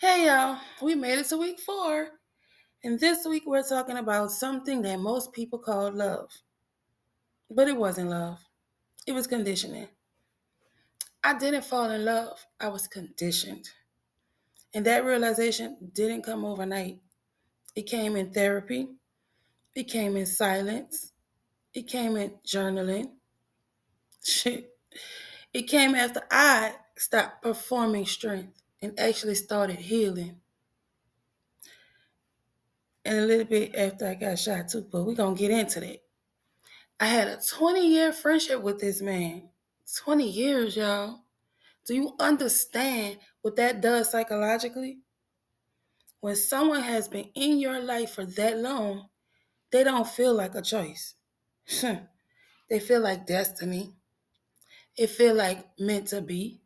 Hey y'all, we made it to week 4. And this week we're talking about something that most people call love. But it wasn't love, it was conditioning. I didn't fall in love, I was conditioned. And that realization didn't come overnight. It came in therapy, it came in silence, it came in journaling. Shit. It came after I stopped performing strength and actually started healing. And a little bit after I got shot too, but we're going to get into that. I had a 20-year friendship with this man. 20 years, y'all. Do you understand what that does psychologically? When someone has been in your life for that long, they don't feel like a choice. They feel like destiny. It feel like meant to be.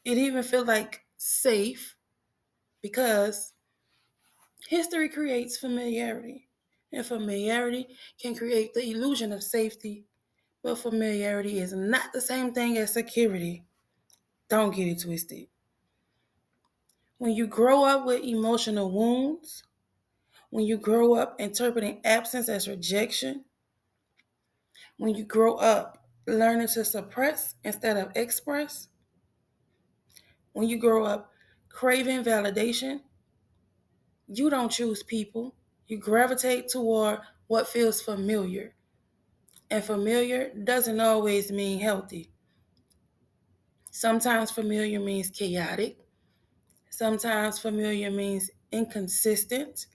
It even feel like safe because history creates familiarity. And familiarity can create the illusion of safety, but familiarity is not the same thing as security. Don't get it twisted. When you grow up with emotional wounds, when you grow up interpreting absence as rejection, when you grow up learning to suppress instead of express, when you grow up craving validation, you don't choose people. You gravitate toward what feels familiar. And familiar doesn't always mean healthy. Sometimes familiar means chaotic. Sometimes familiar means inconsistent.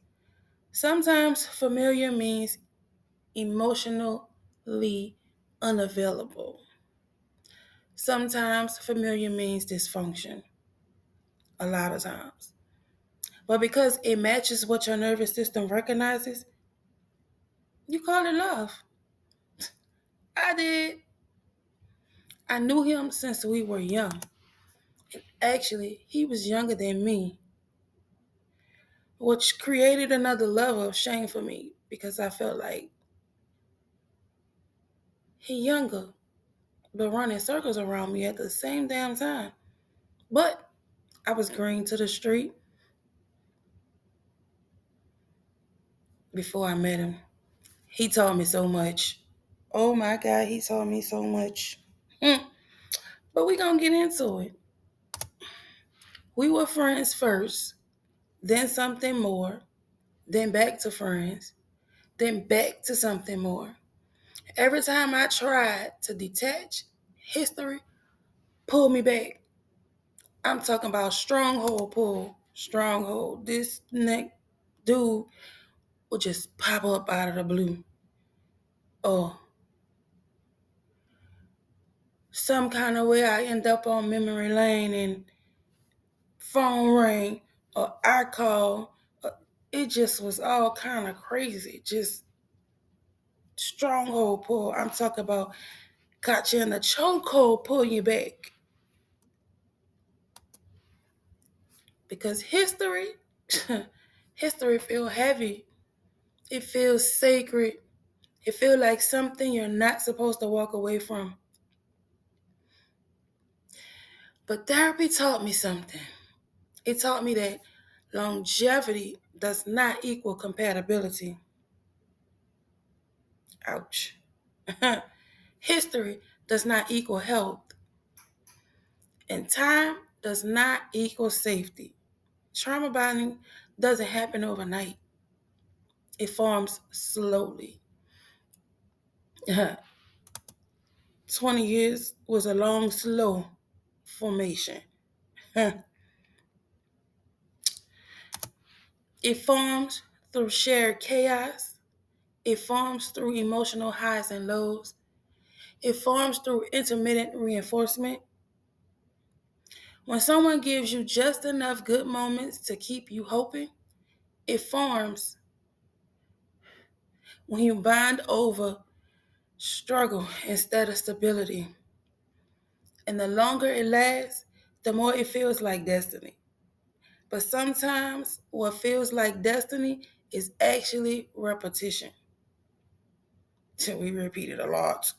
Sometimes familiar means emotionally unavailable. Sometimes familiar means dysfunction, a lot of times. But because it matches what your nervous system recognizes, you call it love. I did. I knew him since we were young. Actually, he was younger than me, which created another level of shame for me because I felt like he younger, but running circles around me at the same damn time. But I was green to the street before I met him. He taught me so much. Oh my God, he taught me so much. But we gonna get into it. We were friends first, then something more, then back to friends, then back to something more. Every time I tried to detach, history pulled me back. I'm talking about stronghold pull, stronghold. This neck dude would just pop up out of the blue. Or some kind of way I end up on memory lane and phone ring or I call. It just was all kind of crazy. Just stronghold pull. I'm talking about got you in the chokehold, pull you back. Because history, history feel heavy. It feels sacred. It feels like something you're not supposed to walk away from. But therapy taught me something. It taught me that longevity does not equal compatibility. Ouch. History does not equal health. And time does not equal safety. Trauma bonding doesn't happen overnight. It forms slowly. 20 years was a long, slow formation. It forms through shared chaos. It forms through emotional highs and lows. It forms through intermittent reinforcement. When someone gives you just enough good moments to keep you hoping, it forms when you bond over struggle instead of stability. And the longer it lasts, the more it feels like destiny. But sometimes what feels like destiny is actually repetition. We repeat it a lot.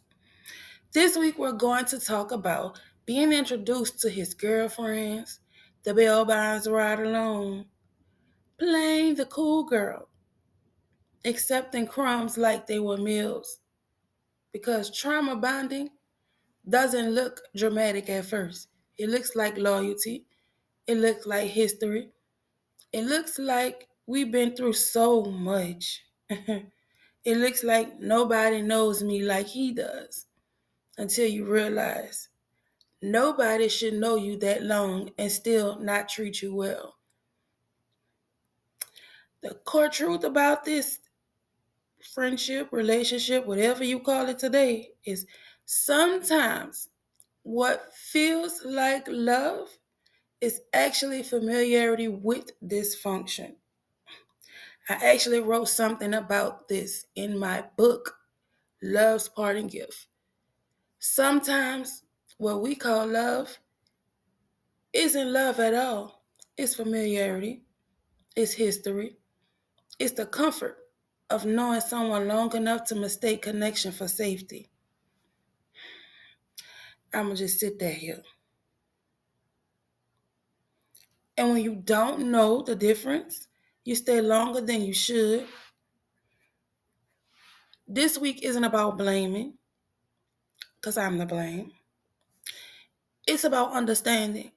This week we're going to talk about being introduced to his girlfriends, The bell binds right along, playing the cool girl, accepting crumbs like they were meals. Because trauma bonding doesn't look dramatic at first. It looks like loyalty. It looks like history. It looks like we've been through so much. It looks like nobody knows me like he does until you realize nobody should know you that long and still not treat you well. The core truth about this friendship, relationship, whatever you call it today, is sometimes what feels like love is actually familiarity with dysfunction. I actually wrote something about this in my book, Love's Parting Gift. Sometimes what we call love isn't love at all. It's familiarity, it's history, it's the comfort of knowing someone long enough to mistake connection for safety. I'm going to just sit there here. And when you don't know the difference, you stay longer than you should. This week isn't about blaming, because I'm the blame. It's about understanding.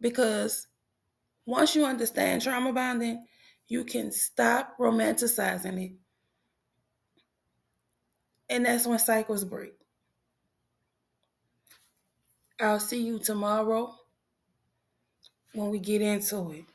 Because once you understand trauma bonding, you can stop romanticizing it. And that's when cycles break. I'll see you tomorrow when we get into it.